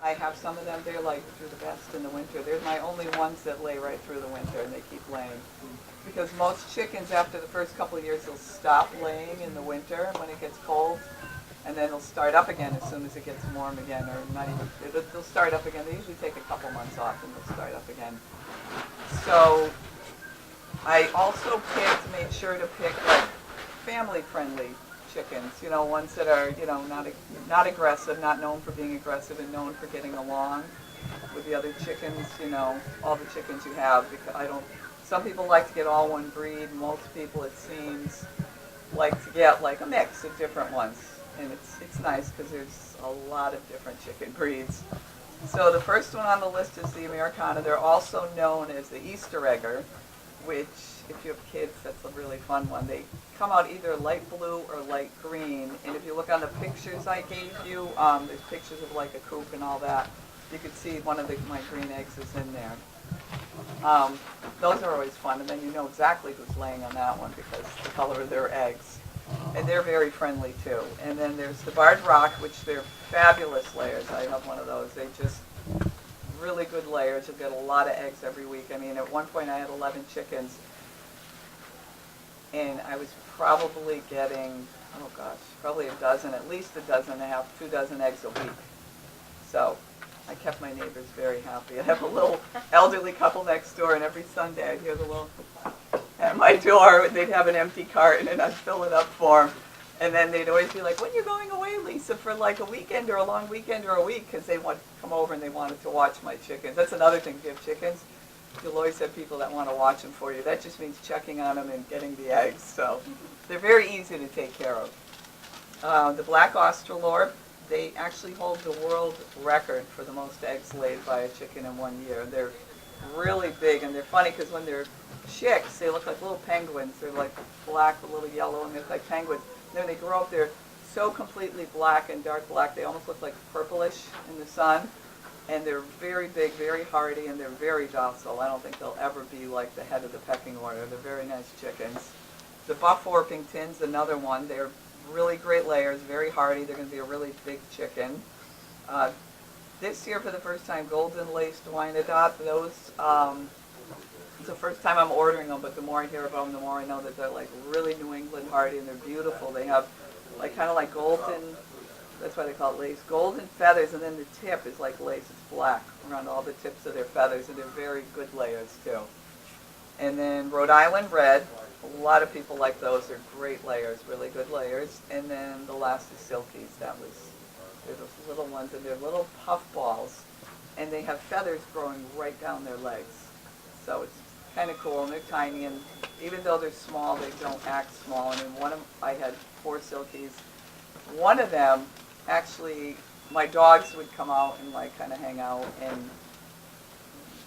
I have some of them, they're like through the best in the winter. They're my only ones that lay right through the winter, and they keep laying. Because most chickens, after the first couple of years, they'll stop laying in the winter when it gets cold, and then they'll start up again as soon as it gets warm again, or not even, they'll start up again. They usually take a couple months off, and they'll start up again. So I also made sure to pick like family-friendly chickens, ones that are, not aggressive, not known for being aggressive, and known for getting along with the other chickens, all the chickens you have. Because some people like to get all one breed. Most people, it seems, like to get like a mix of different ones. And it's nice because there's a lot of different chicken breeds. So the first one on the list is the Americana. They're also known as the Easter egger, which, if you have kids, that's a really fun one. They come out either light blue or light green. And if you look on the pictures I gave you, there's pictures of like a coop and all that. You could see one of my green eggs is in there. Those are always fun, and then you know exactly who's laying on that one because the color of their eggs. And they're very friendly too. And then there's the Barred Rock, which they're fabulous layers. I have one of those. They just really good layers. You'll get a lot of eggs every week. I mean, at one point I had 11 chickens, and I was probably getting, probably a dozen, at least a dozen and a half, 2 dozen eggs a week. So I kept my neighbors very happy. I have a little elderly couple next door, and every Sunday I'd hear the little at my door. They'd have an empty carton, and I'd fill it up for them. And then they'd always be like, "When are you going away, Lisa, for like a weekend or a long weekend or a week?" Because they want to come over and they wanted to watch my chickens. That's another thing. If you have chickens, you'll always have people that want to watch them for you. That just means checking on them and getting the eggs. So they're very easy to take care of. The Black Australorp, they actually hold the world record for the most eggs laid by a chicken in 1 year. They're really big, and they're funny because when they're chicks, they look like little penguins. They're like black with a little yellow, and they look like penguins. And then when they grow up, they're so completely black and dark black, they almost look like purplish in the sun. And they're very big, very hardy, and they're very docile. I don't think they'll ever be like the head of the pecking order. They're very nice chickens. The Buff Orpington's another one. They're really great layers, very hardy. They're going to be a really big chicken. This year, for the first time, Golden Laced Wyandotte. Those, it's the first time I'm ordering them, but the more I hear about them, the more I know that they're like really New England hardy, and they're beautiful. They have like kind of like golden, that's why they call it lace, golden feathers, and then the tip is like lace. It's black around all the tips of their feathers, and they're very good layers too. And then Rhode Island Red. A lot of people like those. They're great layers, really good layers. And then the last is Silkies. They're those little ones, and they're little puff balls, and they have feathers growing right down their legs. So it's kind of cool, and they're tiny, and even though they're small, they don't act small. I mean, I had 4 Silkies. One of them, actually, my dogs would come out and like kind of hang out, and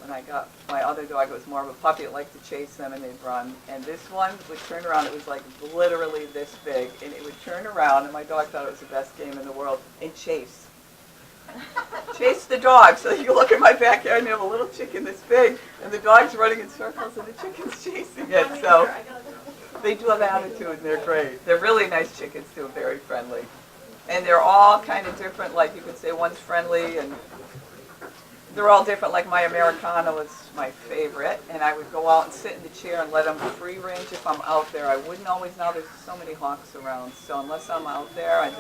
when I got my other dog, it was more of a puppy. It liked to chase them, and they'd run. And this one would turn around. It was like literally this big, and it would turn around, and my dog thought it was the best game in the world, and chase. Chase the dog. So you look at my backyard, and you have a little chicken this big, and the dog's running in circles, and the chicken's chasing it. So they do have attitude, and they're great. They're really nice chickens, too, very friendly. And they're all kind of different. Like you could say one's friendly, and they're all different. Like my Americana was my favorite, and I would go out and sit in the chair and let them free range if I'm out there. I wouldn't always. Now there's so many hawks around, so unless I'm out there, I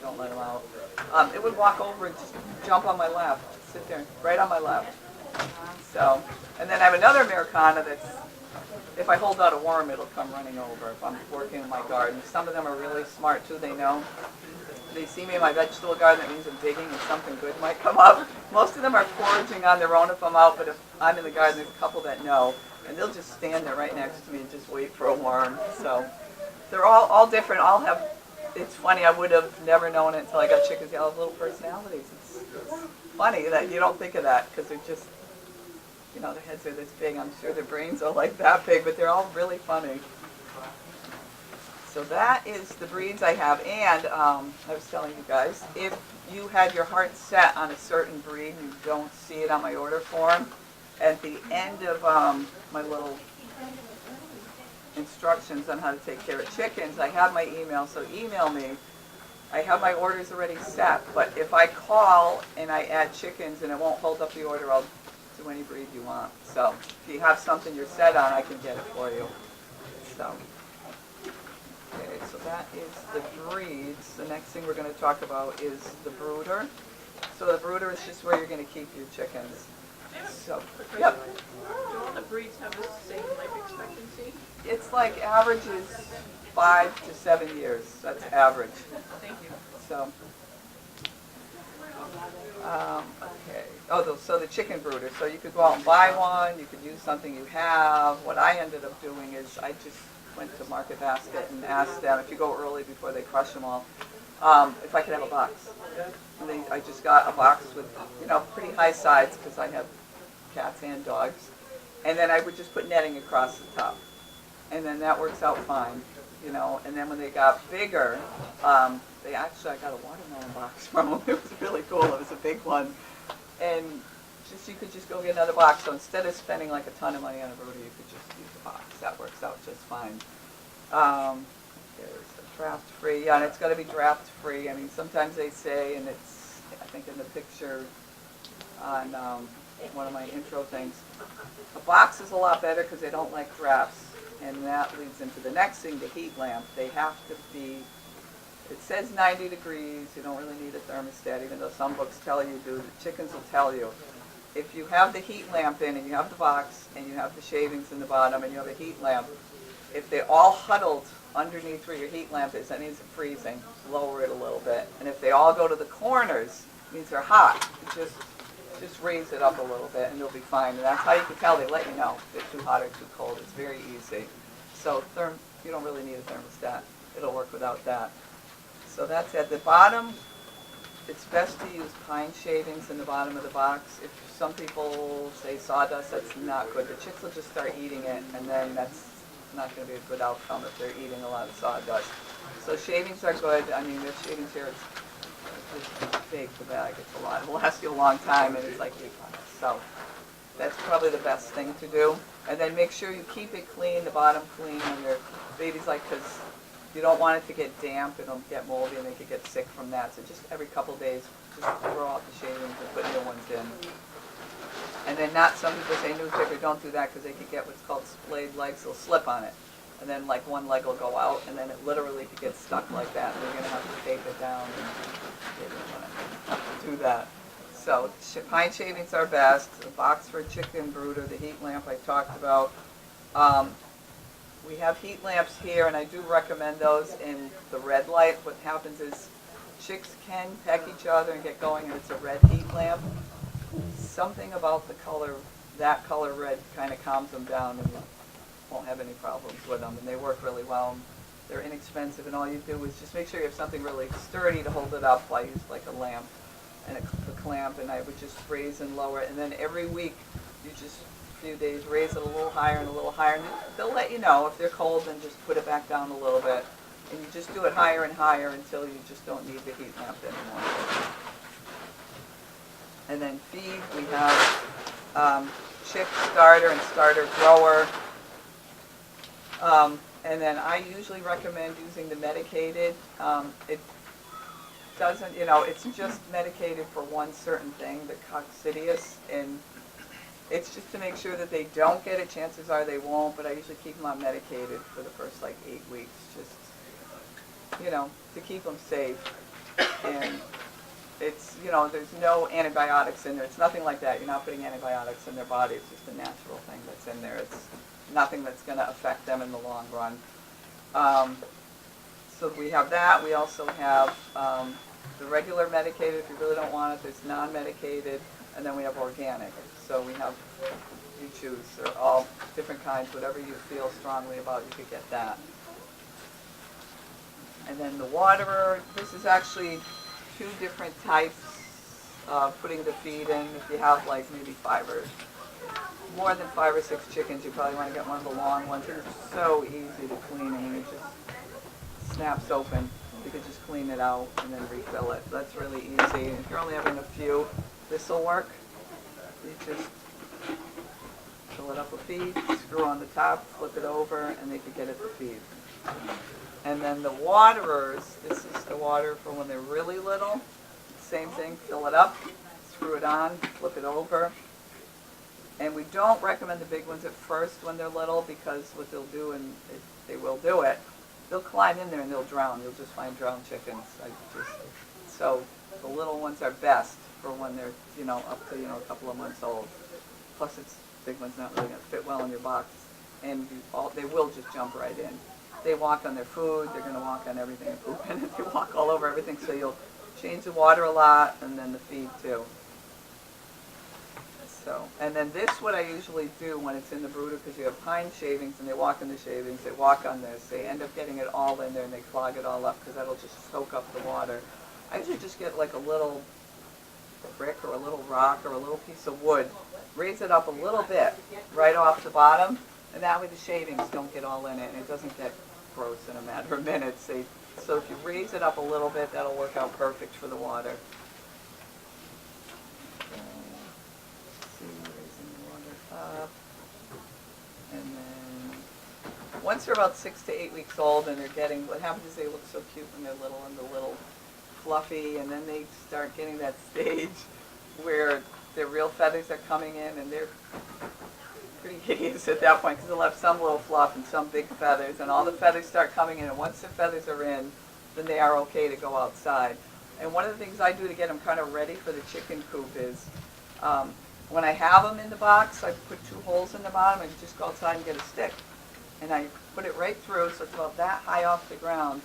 don't let them out. It would walk over and just jump on my lap, sit there right on my lap. So, and then I have another Americana that's, if I hold out a worm, it'll come running over if I'm working in my garden. Some of them are really smart too. They know. They see me in my vegetable garden, that means I'm digging and something good might come up. Most of them are foraging on their own if I'm out, but if I'm in the garden, there's a couple that know, and they'll just stand there right next to me and just wait for a worm. So they're all different. All have, it's funny, I would have never known it until I got chickens. They all have little personalities. It's funny that you don't think of that because they're just, their heads are this big. I'm sure their brains are like that big, but they're all really funny. So that is the breeds I have, and I was telling you guys, if you had your heart set on a certain breed and you don't see it on my order form, at the end of my little instructions on how to take care of chickens, I have my email, so email me I have my orders already set, but if I call and I add chickens and it won't hold up the order, I'll do any breed you want. So if you have something you're set on, I can get it for you. So, okay, so that is the breeds. The next thing we're going to talk about is the brooder. So the brooder is just where you're going to keep your chickens. So, yep. Do all the breeds have the same life expectancy? It's like average is 5 to 7 years. That's average. Thank you. So, okay. Oh, so the chicken brooder. So you could go out and buy one. You could use something you have. What I ended up doing is I just went to Market Basket and asked them, if you go early before they crush them all, if I could have a box. And I just got a box with, pretty high sides because I have cats and dogs. And then I would just put netting across the top. And then that works out fine, And then when they got bigger, I got a watermelon box from them. It was really cool. It was a big one. And you could just go get another box. So instead of spending like a ton of money on a brooder, you could just use a box. That works out just fine. There's a draft free. Yeah, and it's got to be draft free. I mean, sometimes they say, and it's, I think in the picture on one of my intro things, a box is a lot better because they don't like drafts. And that leads into the next thing, the heat lamp. They have to be, it says 90 degrees. You don't really need a thermostat, even though some books tell you do. The chickens will tell you. If you have the heat lamp in and you have the box and you have the shavings in the bottom and you have a heat lamp, if they're all huddled underneath where your heat lamp is, that means it's freezing. Lower it a little bit. And if they all go to the corners, it means they're hot. Just raise it up a little bit and you'll be fine. And that's how you can tell. They let you know if they're too hot or too cold. It's very easy. So you don't really need a thermostat. It'll work without that. So that's at the bottom. It's best to use pine shavings in the bottom of the box. If some people say sawdust, that's not good. The chicks will just start eating it, and then that's not going to be a good outcome if they're eating a lot of sawdust. So shavings are good. I mean, there's shavings here. It's big, the bag. It's a lot. It'll last you a long time, and it's like $8. So that's probably the best thing to do. And then make sure you keep it clean, the bottom clean, when your baby's because you don't want it to get damp. It'll get moldy, and they could get sick from that. So just every couple days, just throw out the shavings and put new ones in. And then some people say newspaper, don't do that because they could get what's called splayed legs. They'll slip on it. And then one leg will go out, and then it literally could get stuck like that. And you're going to have to tape it down. And they don't want to do that. So pine shavings are best. The box for chicken brooder, the heat lamp I talked about. We have heat lamps here, and I do recommend those in the red light. What happens is chicks can peck each other and get going, and it's a red heat lamp. Something about the color, that color red, kind of calms them down, and you won't have any problems with them. And they work really well. They're inexpensive, and all you do is just make sure you have something really sturdy to hold it up. I use like a lamp and a clamp, and I would just raise and lower it. And then every week, you just few days, raise it a little higher and a little higher. And they'll let you know if they're cold, then just put it back down a little bit. And you just do it higher and higher until you just don't need the heat lamp anymore. And then feed, we have chick starter and starter grower. And then I usually recommend using the medicated. It doesn't, it's just medicated for one certain thing, the coccidius, and it's just to make sure that they don't get it. Chances are they won't, but I usually keep them on medicated for the first 8 weeks, just, to keep them safe. And it's, there's no antibiotics in there. It's nothing like that. You're not putting antibiotics in their body. It's just a natural thing that's in there. It's nothing that's going to affect them in the long run. So we have that. We also have the regular medicated. If you really don't want it, there's non-medicated, and then we have organic. So we have, you choose. They're all different kinds. Whatever you feel strongly about, you could get that. And then the waterer. This is actually 2 different types of putting the feed in. If you have maybe more than 5 or 6 chickens, you probably want to get one of the long ones. It's so easy to clean. I mean, it just snaps open. You could just clean it out and then refill it. That's really easy. And if you're only having a few, this will work. You just fill it up with feed, screw on the top, flip it over, and they could get it to feed. And then the waterers, this is the water for when they're really little. Same thing, fill it up, screw it on, flip it over. And we don't recommend the big ones at first when they're little, because what they'll do, and they will do it, they'll climb in there and they'll drown. You'll just find drowned chickens. So the little ones are best for when they're, up to, a couple of months old. Plus big one's not really going to fit well in your box. And they will just jump right in. They walk on their food, they're going to walk on everything and poop in it. They walk all over everything, so you'll change the water a lot, and then the feed too. So, and then this, what I usually do when it's in the brooder, because you have pine shavings, and they walk in the shavings, they walk on this, they end up getting it all in there, and they clog it all up, because that'll just soak up the water. I usually just get like a little brick or a little rock or a little piece of wood, raise it up a little bit right off the bottom, and that way the shavings don't get all in it, and it doesn't get gross in a matter of minutes. So if you raise it up a little bit, that'll work out perfect for the water. Raising the water up. And then once they're about 6 to 8 weeks old and they're getting, what happens is they look so cute when they're little and they're little fluffy, and then they start getting that stage where their real feathers are coming in, and they're pretty hideous at that point, because they'll have some little fluff and some big feathers, and all the feathers start coming in, and once the feathers are in, then they are okay to go outside. And one of the things I do to get them kind of ready for the chicken coop is, when I have them in the box, I put 2 holes in the bottom, and just go outside and get a stick. And I put it right through, so it's about that high off the ground,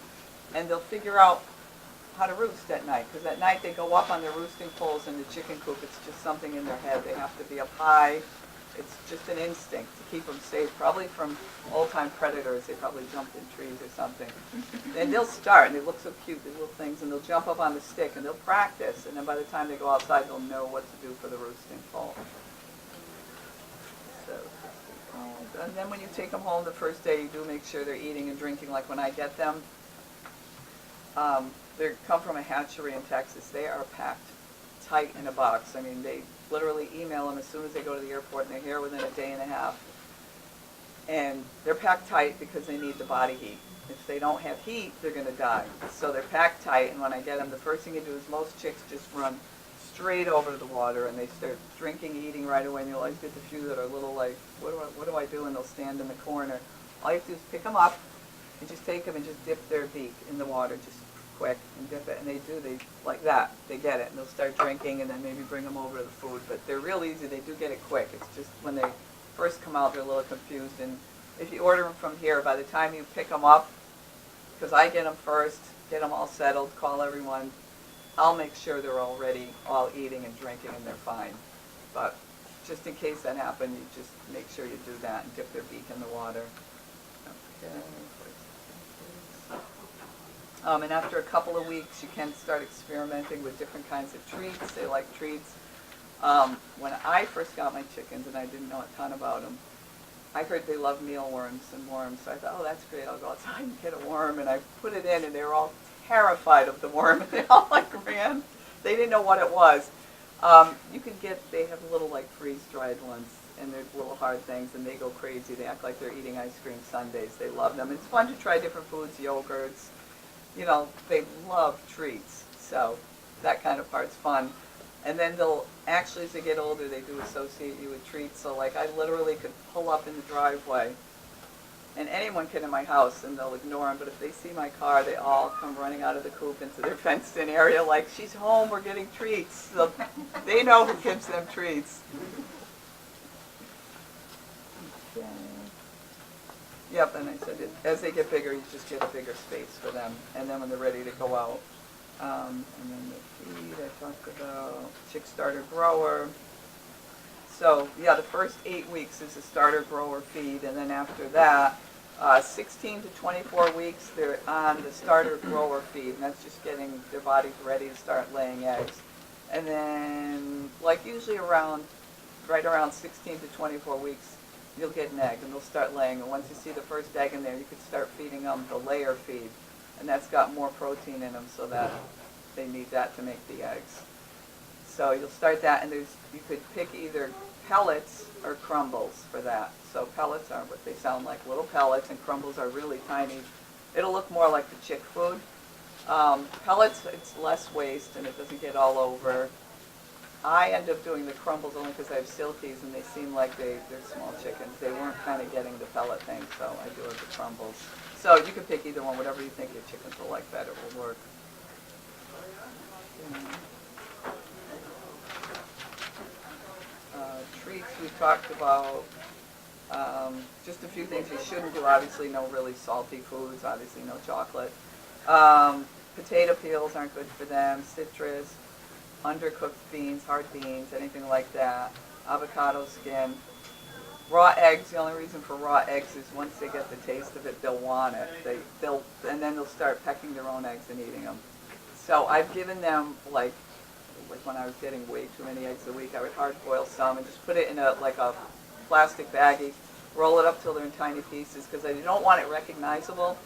and they'll figure out how to roost at night, because at night they go up on their roosting poles in the chicken coop. It's just something in their head. They have to be up high. It's just an instinct to keep them safe, probably from old-time predators. They probably jumped in trees or something. And they'll start, and they look so cute, these little things, and they'll jump up on the stick, and they'll practice, and then by the time they go outside, they'll know what to do for the roosting pole. So, and then when you take them home the first day, you do make sure they're eating and drinking. Like when I get them, they come from a hatchery in Texas. They are packed tight in a box. I mean, they literally email them as soon as they go to the airport, and they're here within a day and a half. And they're packed tight because they need the body heat. If they don't have heat, they're going to die. So they're packed tight, and when I get them, the first thing you do is most chicks just run straight over the water, and they start drinking, eating right away, and you'll always get the few that are a little like, what do I do? And they'll stand in the corner. All you have to do is pick them up, and just take them and just dip their beak in the water, just quick, and dip it, and they like that. They get it, and they'll start drinking, and then maybe bring them over to the food. But they're real easy. They do get it quick. It's just when they first come out, they're a little confused. And if you order them from here, by the time you pick them up, because I get them first, get them all settled, call everyone, I'll make sure they're already all eating and drinking, and they're fine. But just in case that happens, you just make sure you do that and dip their beak in the water. Okay. And after a couple of weeks, you can start experimenting with different kinds of treats. They like treats. When I first got my chickens, and I didn't know a ton about them, I heard they love mealworms and worms. So I thought, oh, that's great. I'll go outside and get a worm. And I put it in, and they were all terrified of the worm. And they all ran. They didn't know what it was. They have little freeze-dried ones, and they're little hard things, and they go crazy. They act like they're eating ice cream sundaes. They love them. It's fun to try different foods, yogurts. They love treats, so that kind of part's fun. And then they'll, actually, as they get older, they do associate you with treats. So, I literally could pull up in the driveway, and anyone can in my house, and they'll ignore them. But if they see my car, they all come running out of the coop into their fenced-in area like, she's home, we're getting treats. So they know who gives them treats. Okay. Yep, and I said, as they get bigger, you just get a bigger space for them. And then when they're ready to go out, and then the feed, I talked about chick starter grower. So, yeah, the first 8 weeks is a starter grower feed, and then after that, 16 to 24 weeks, they're on the starter grower feed, and that's just getting their bodies ready to start laying eggs. And then, usually right around 16 to 24 weeks, you'll get an egg, and they'll start laying. And once you see the first egg in there, you can start feeding them the layer feed. And that's got more protein in them, so that they need that to make the eggs. So you'll start that, and you could pick either pellets or crumbles for that. So pellets are what they sound like, little pellets, and crumbles are really tiny It'll look more like the chick food. Pellets, it's less waste and it doesn't get all over. I end up doing the crumbles only because I have silkies and they seem like they're small chickens. They weren't kind of getting the pellet thing, so I do the crumbles. So you can pick either one, whatever you think your chickens will like better will work. Treats we talked about. Just a few things you shouldn't do. Obviously, no really salty foods. Obviously, no chocolate. Potato peels aren't good for them. Citrus, undercooked beans, hard beans, anything like that. Avocado skin. Raw eggs. The only reason for raw eggs is once they get the taste of it, they'll want it. And then they'll start pecking their own eggs and eating them. So I've given them like when I was getting way too many eggs a week, I would hard boil some and just put it in a plastic baggie, roll it up till they're in tiny pieces because I don't want it recognizable.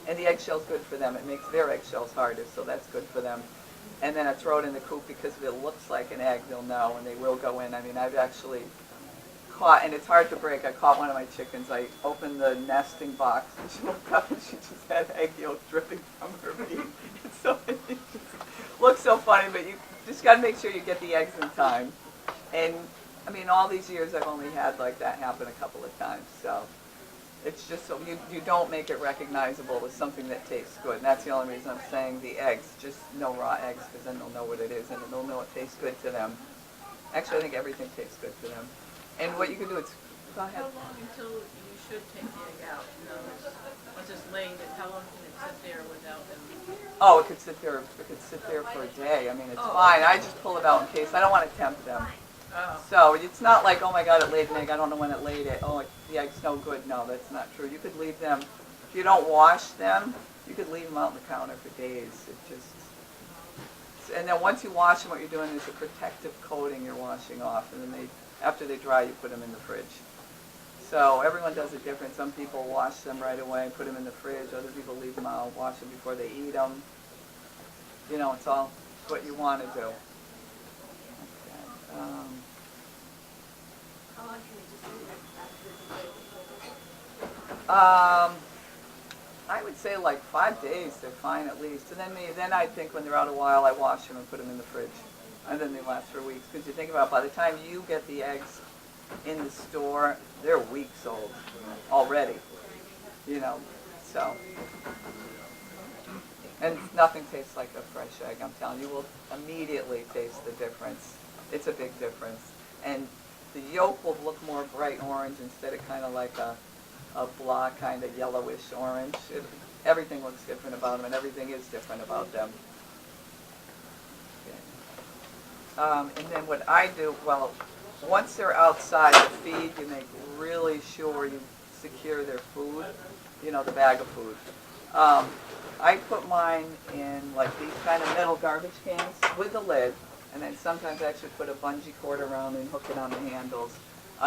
And the eggshell's good for them. It makes their eggshells harder, so that's good for them. And then I throw it in the coop because if it looks like an egg, they'll know and they will go in. I mean, I've actually caught, and it's hard to break, I caught one of my chickens. I opened the nesting box and she looked up and she just had egg yolk dripping from her beak. It just looks so funny, but you just got to make sure you get the eggs in time. And I mean, all these years I've only had like that happen a couple of times. So it's just so you don't make it recognizable as something that tastes good. And that's the only reason I'm saying the eggs, just no raw eggs, because then they'll know what it is and they'll know it tastes good to them. Actually, I think everything tastes good to them. And what you can do is, go ahead. How long until you should take the egg out? Once it's laid, how long can it sit there without them? Oh, it could sit there for a day. I mean, it's fine. I just pull it out in case. I don't want to tempt them. Oh. So it's not like, oh my God, it laid an egg. I don't know when it laid it. Oh, the egg's no good. No, that's not true. You could leave them, if you don't wash them, you could leave them out on the counter for days. And then once you wash them, what you're doing is a protective coating you're washing off. And then after they dry, you put them in the fridge. So everyone does it different. Some people wash them right away, put them in the fridge. Other people leave them out, wash them before they eat them. You know, it's all what you want to do. Okay. How long can you just leave it I would say like 5 days, they're fine at least. And then I think when they're out a while, I wash them and put them in the fridge. And then they last for weeks. Because you think about it, by the time you get the eggs in the store, they're weeks old already. You know, so. And nothing tastes like a fresh egg, I'm telling you. You will immediately taste the difference. It's a big difference. And the yolk will look more bright orange instead of kind of like a blah kind of yellowish orange. Everything looks different about them, and everything is different about them. Okay. And then what I do, well, once they're outside the feed, you make really sure you secure their food, you know, the bag of food. I put mine in like these kind of metal garbage cans with a lid, and then sometimes I actually put a bungee cord around and hook it on the handles.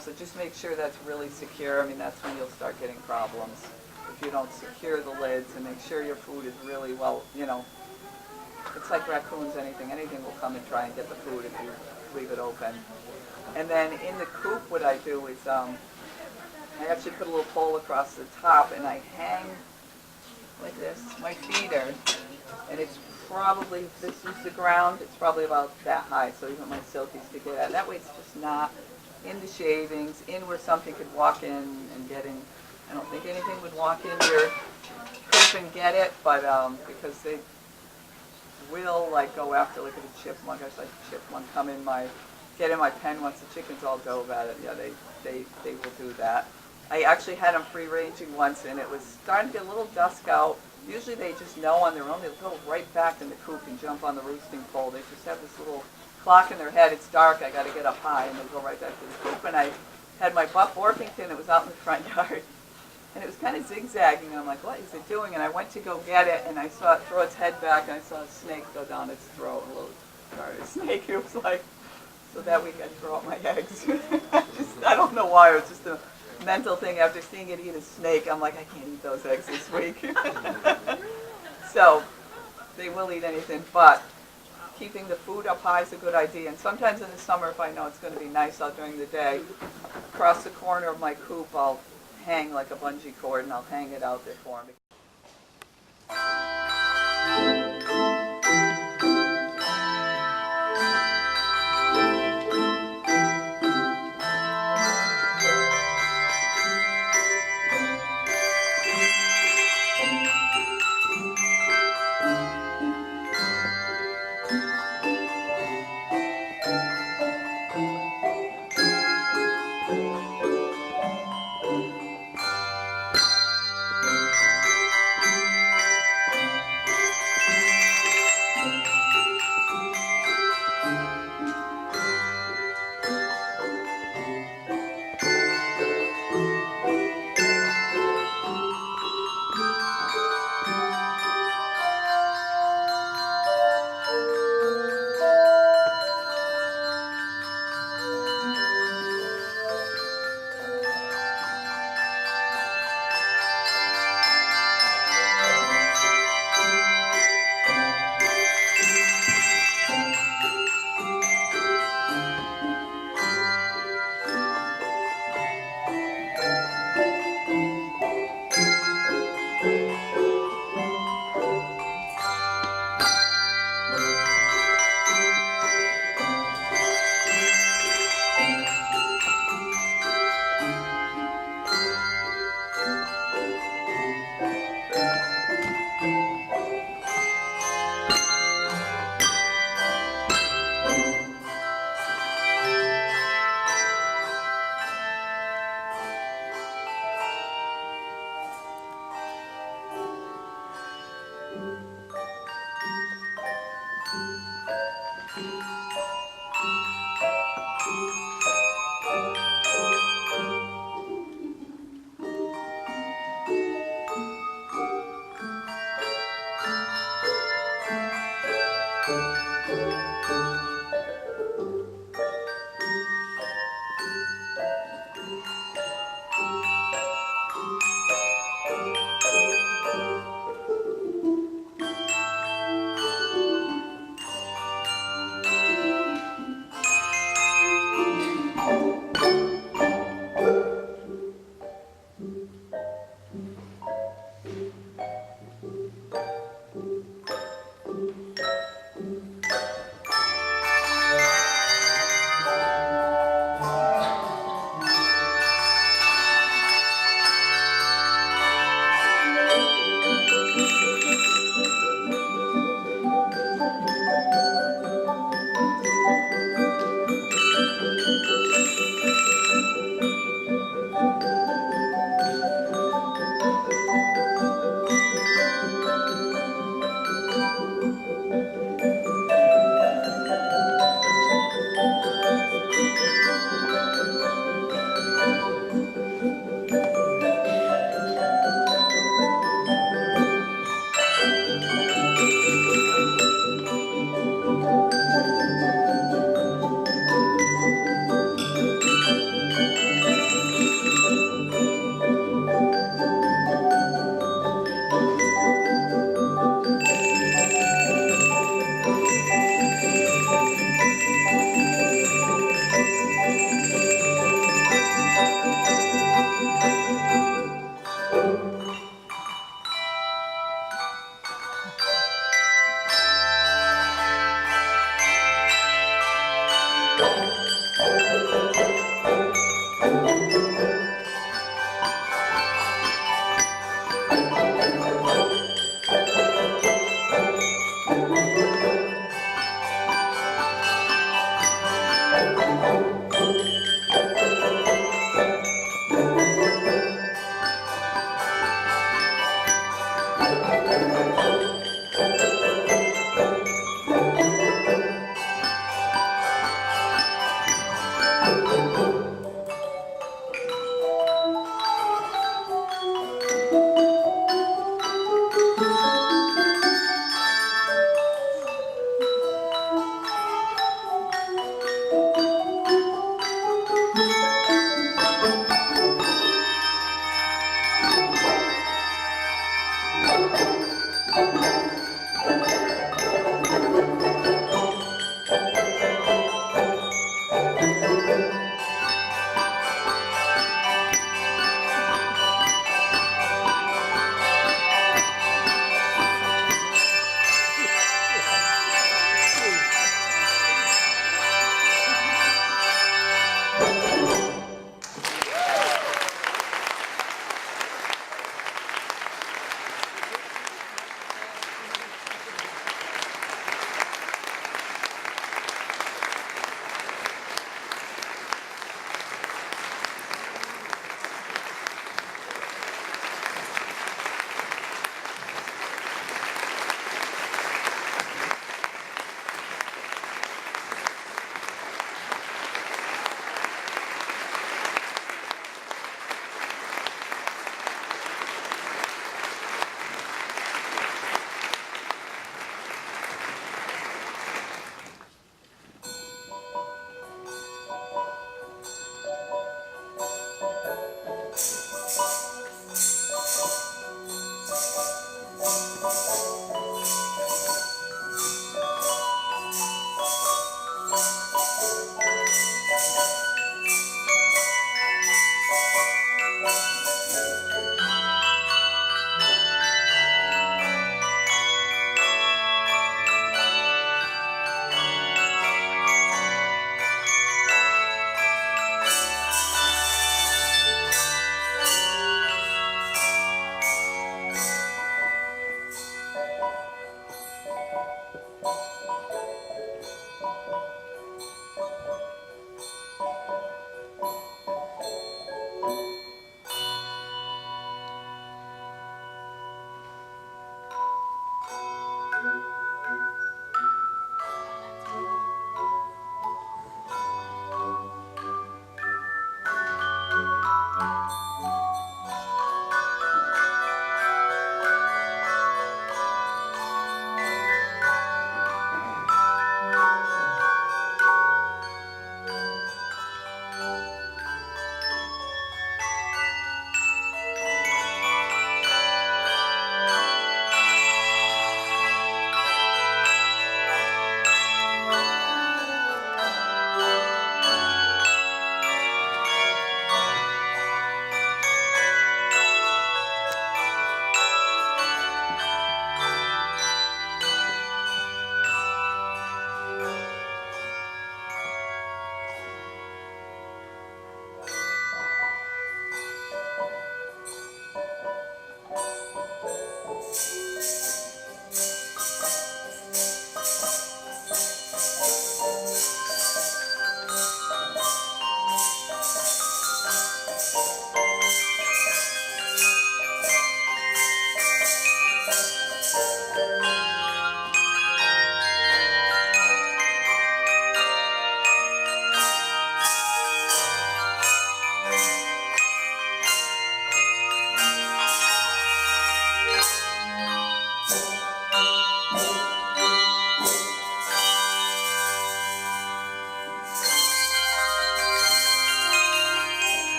So just make sure that's really secure. I mean, that's when you'll start getting problems. If you don't secure the lids and make sure your food is really well, you know, it's like raccoons, anything will come and try and get the food if you leave it open. And then in the coop, what I do is I actually put a little pole across the top and I hang like this, my feeder, and it's probably, if this is the ground, it's probably about that high, so even my silkies could get at. That way it's just not in the shavings, in where something could walk in and get in. I don't think anything would walk in your coop and get it, but because they will like go after, look at a chipmunk, I saw a chipmunk come in get in my pen once the chickens all dove at it. Yeah, they will do that. I actually had them free ranging once and it was starting to get a little dusk out. Usually they just know on their own. They'll go right back in the coop and jump on the roosting pole. They just have this little clock in their head. It's dark. I got to get up high, and they go right back to the coop. And I had my buff Orpington. It was out in the front yard, and it was kind of zigzagging. And I'm like, what is it doing? And I went to go get it, and I saw it throw its head back, and I saw a snake go down its throat. A little garter snake. It was like, so that week I'd throw out my eggs. I don't know why. It was just a mental thing. After seeing it eat a snake, I'm like, I can't eat those eggs this week. So they will eat anything, but keeping the food up high is a good idea. And sometimes in the summer, if I know it's going to be nice out during the day, across the corner of my coop, I'll hang like a bungee cord and I'll hang it out there for them.